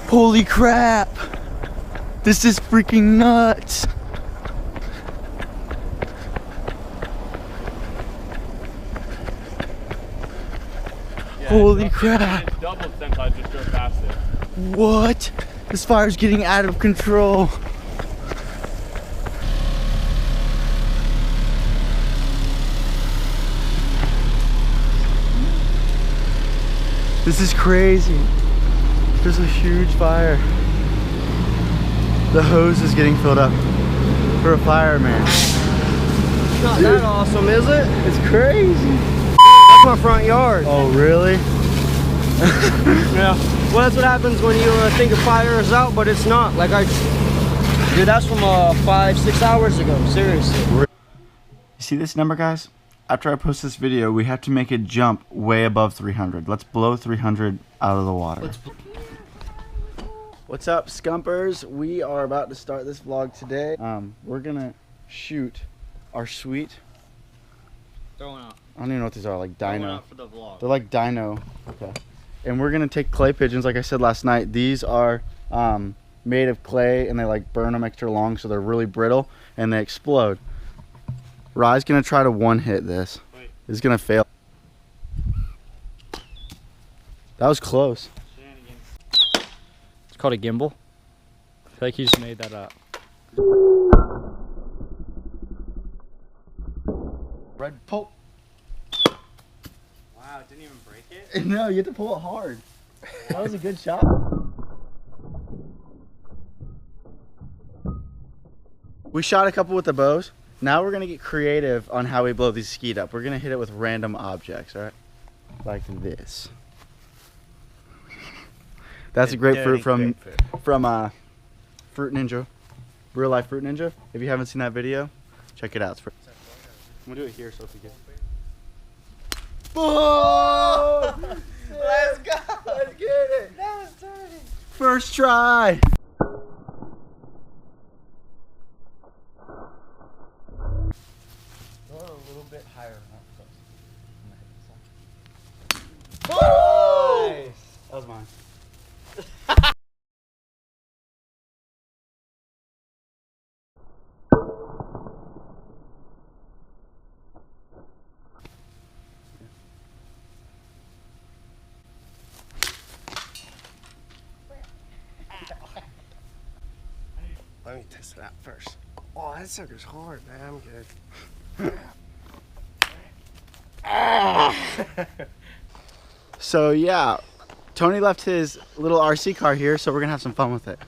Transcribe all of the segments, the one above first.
Holy crap! This is freaking nuts! Yeah, holy crap! It doubled since I just drove past it. What? This fire's getting out of control. This is crazy. There's a huge fire. The hose is getting filled up for a fireman. Not that awesome, is it? It's crazy. That's my front yard. Oh, really? Yeah. Well, that's what happens when you think a fire is out, but it's not. Like dude, that's from 5-6 hours ago. Seriously. You see this number, guys? After I post this video, we have to make it jump way above 300. Let's blow 300 out of the water. What's up, Skumpers? We are about to start this vlog today. We're gonna shoot our sweet. Throwing out. I don't even know what these are, like dino. Throwing out for the vlog. They're like dino. Okay. And we're gonna take clay pigeons, like I said last night. These are made of clay, and they like burn them extra long, so they're really brittle and they explode. Rye's gonna try to one hit this. Wait. He's gonna fail. That was close. It's called a gimbal. I feel like he just made that up. Red pulp. Wow, it didn't even break it? No, you have to pull it hard. That was a good shot. We shot a couple with the bows. Now we're gonna get creative on how we blow these skeet up. We're gonna hit it with random objects, all right? Like this. That's a grapefruit from Fruit Ninja, Real Life Fruit Ninja. If you haven't seen that video, check it out. I'm gonna do it here so if you get. Boom! Let's go! Let's get it! That was dirty. First try. Go a little bit higher. Oh! Nice. That was mine. Let me test it out first. Oh, that sucker's hard, man. I'm good. So yeah, Tony left his little RC car here, so we're gonna have some fun with it.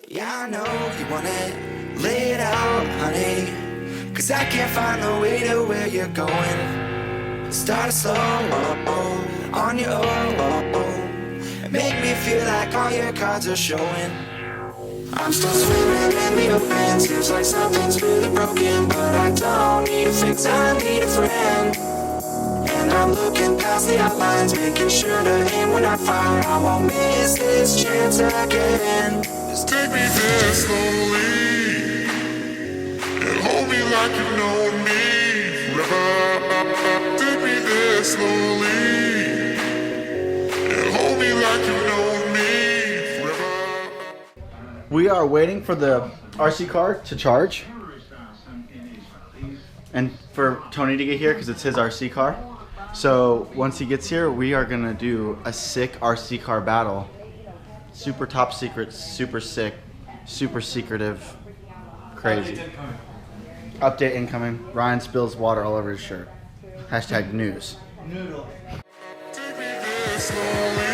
Yeah, I know you want it, lay it out, honey, 'cause I can't find the way to where you're going. Start slow, on your own, and make me feel like all your cards are showing. I'm still swimming in the open, seems like something's really broken, but I don't need a fix, I need a friend. And I'm looking past the outlines, making sure to aim when I fire. I won't miss this chance again. Just take me there slowly and hold me like you've known me forever. Take me there slowly and hold me like you've known me forever. We are waiting for the RC car to charge and for Tony to get here because it's his RC car. So once he gets here, we are gonna do a sick RC car battle. Super top secret, super sick, super secretive, crazy. Update incoming. Ryan spills water all over his shirt. Hashtag news. Noodle. Take me there slowly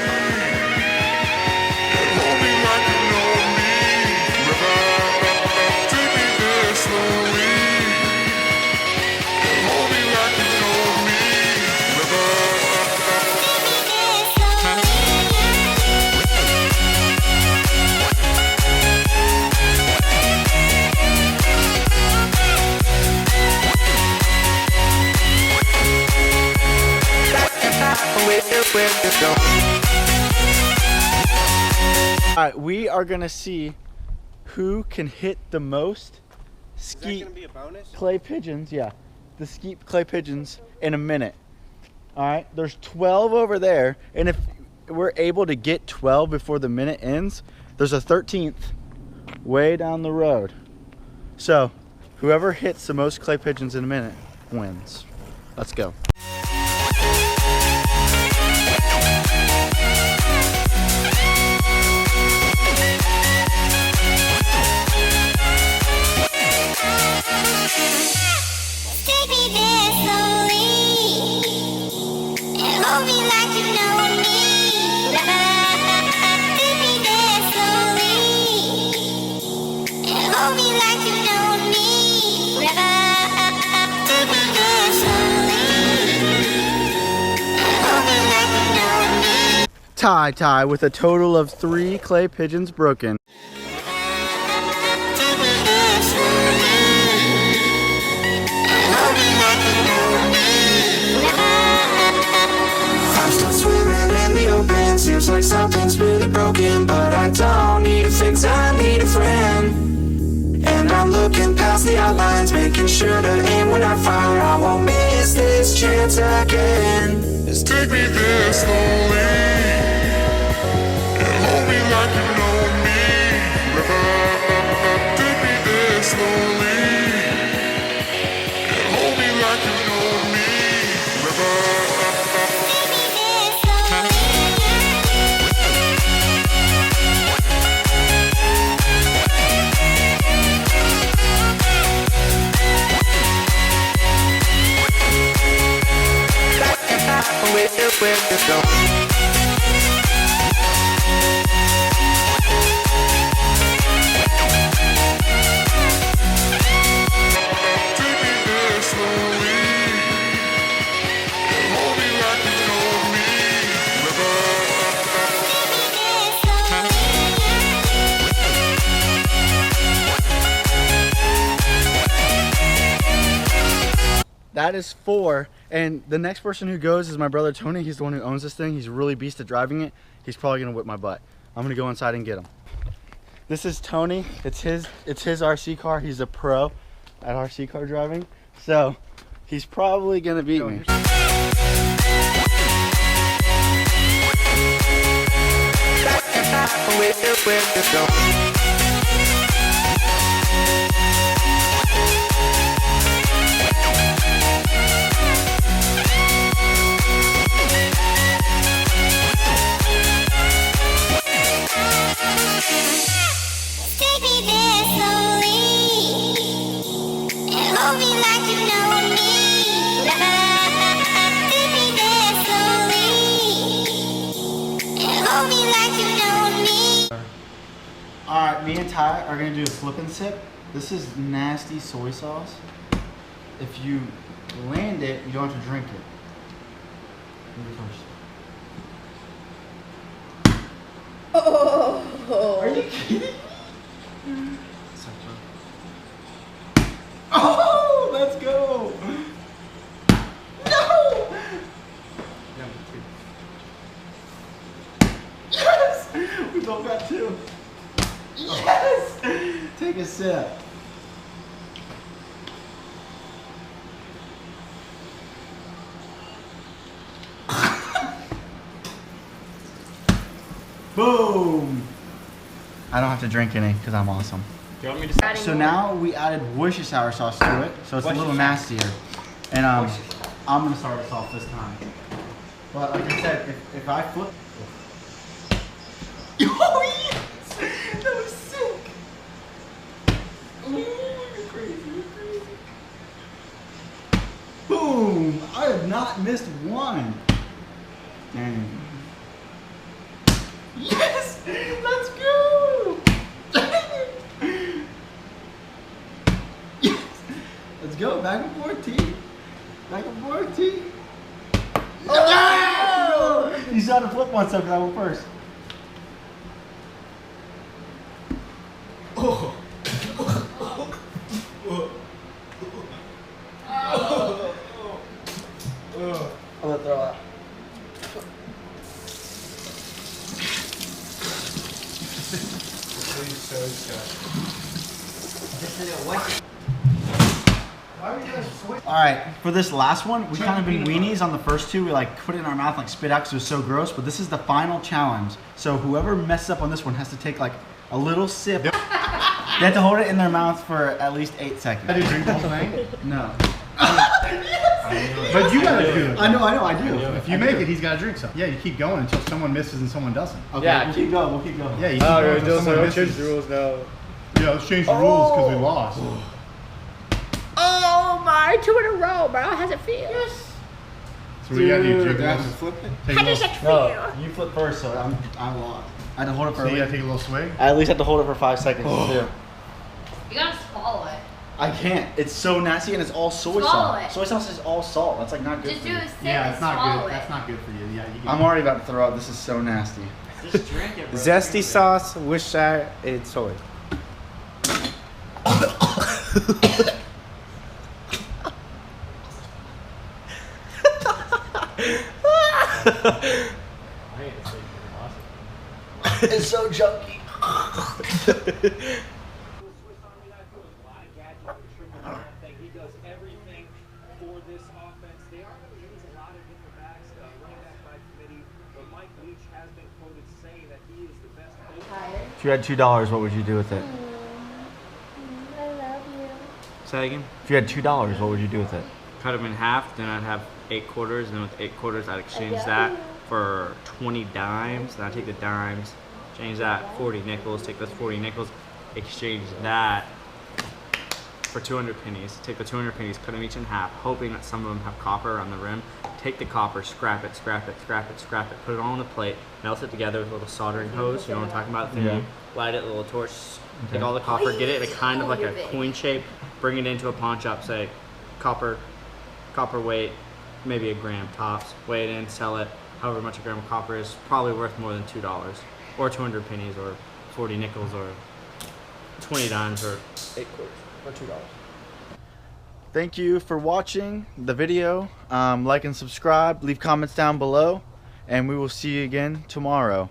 and hold me like you know me forever. Take me there slowly and hold me like you know me forever. Alright, we are gonna see who can hit the most Is that gonna be a bonus? clay pigeons, yeah. The skeet clay pigeons in a minute. Alright, there's 12 over there, and if we're able to get 12 before the minute ends, there's a 13th way down the road. So, whoever hits the most clay pigeons in a minute wins. Let's go. Take me there slowly and hold me like you know me. Take me there slowly and hold me like you know me. Take me there slowly and hold me like you know me. Tie with a total of 3 clay pigeons broken. Take me there slowly and hold me like you know me. I'm still swimming in the open. Seems like something's really broken, but I don't need a fix, I need a friend. And I'm looking past the outlines, making sure to aim when I fire. I won't miss this chance again. Just take me there slowly and hold me like you know me. Take me there slowly and hold me like you know me. Where to go? Take me there slowly and hold me like you know me. That is 4, and the next person who goes is my brother Tony. He's the one who owns this thing. He's really beast at driving it. He's probably gonna whip my butt. I'm gonna go inside and get him. This is Tony. It's his RC car. He's a pro at RC car driving, so he's probably gonna beat me. Where to go? Take me there slowly and hold me like you know me. Take me there slowly and hold me like you know me. Alright, me and Ty are gonna do a slip and sip. This is nasty soy sauce. If you land it, you don't have to drink it. You first. Oh! Are you kidding? Oh, let's go! No! Yes! We both got 2. Yes! Take a sip. Boom! I don't have to drink any because I'm awesome. Do you want me to So now we added Worcestershire sauce to it, so it's a little nastier. And I'm gonna start us off this time. But like I said, if I flip, oh yes, that was sick. Ooh, you're crazy, you're crazy. Boom! I have not missed one. Dang. Yes! Let's go! Yes! Let's go, back and forth, T. Back and forth, T. Oh! You saw the flip one, so because I went first. Oh. I'm gonna throw that. All right, for this last one, we kind of been weenies on the first two. We like put it in our mouth, like spit out because it was so gross. But this is the final challenge. So whoever messes up on this one has to take like a little sip. They have to hold it in their mouth for at least 8 seconds. I do drink the whole thing? No. But you gotta do it. I know, I do. If you make it, he's gotta drink some. Yeah, you keep going until someone misses and someone doesn't. Okay, Yeah, we'll keep going. We'll keep going. Yeah, you keep going until someone misses. rules now. Yeah, let's change the rules because we lost. Oh my, 2 in a row, bro. How's it feel? So we gotta do drink I have to this. flip it. Take a How does little, it feel? No, you flip first, so I lost. I had to hold it for so you gotta take a little swig. I at least have to hold it for 5 seconds too. You gotta swallow it. I can't. It's so nasty and it's all soy Swallow sauce. it. Soy sauce is all salt. That's like not good Just for do you. a sip Yeah, and it's not swallow good. it. That's not good for you. Yeah, you I'm already about to throw up. This is so nasty. Just drink it, bro. Zesty sauce, wish I ate soy. It's so junky. He does everything for this offense. They are going to use a lot of different backs, running back by committee, but Mike Leach has been quoted saying that he is the best. If you had $2, what would you do with it? I love you. Say again. If you had $2, what would you do with it? Cut them in half, then I'd have 8 quarters, and then with 8 quarters, I'd exchange that for 20 dimes. Then I'd take the dimes, change that 40 nickels, take those 40 nickels, exchange that for 200 pennies. Take the 200 pennies, cut them each in half, hoping that some of them have copper on the rim. Take the copper, scrap it, scrap it, scrap it, scrap it, put it all on the plate, melt it together with a little soldering hose, you know what I'm talking about? Thingy. Yeah. Light it, a little torch, take all the copper, get it in a kind of like a coin shape, bring it into a pawn shop, say copper weight, maybe a gram tops, weigh it in, sell it, however much a gram of copper is, probably worth more than $2, or 200 pennies, or 40 nickels, or 20 dimes, or 8 quarters, or $2. Thank you for watching the video. Like and subscribe. Leave comments down below. And we will see you again tomorrow.